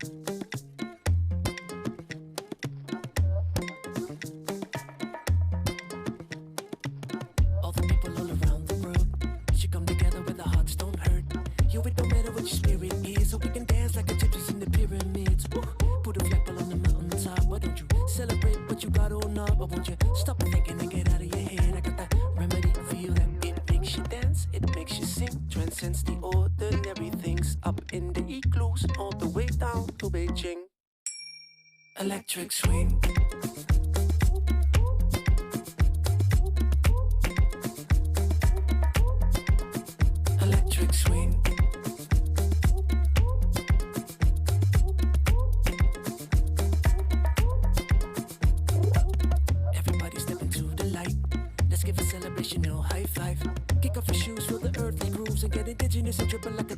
All the people all around the world should come together where the hearts don't hurt. You, it don't matter what your spirit is, so we can dance like the gypsies in the pyramids. Woo. Put a flag on the mountaintop. Why don't you celebrate what you got on up? Or won't you stop thinking and get out of your head? I got that remedy for you that it makes you dance, it makes you sing, transcends the ordinary things. Up in the igloos, all the way down to Beijing. Electric swing. Electric swing. Everybody step into the light. Let's give a celebration, no high five. Kick off your shoes, feel the earthly grooves, and get indigenous and dribble like a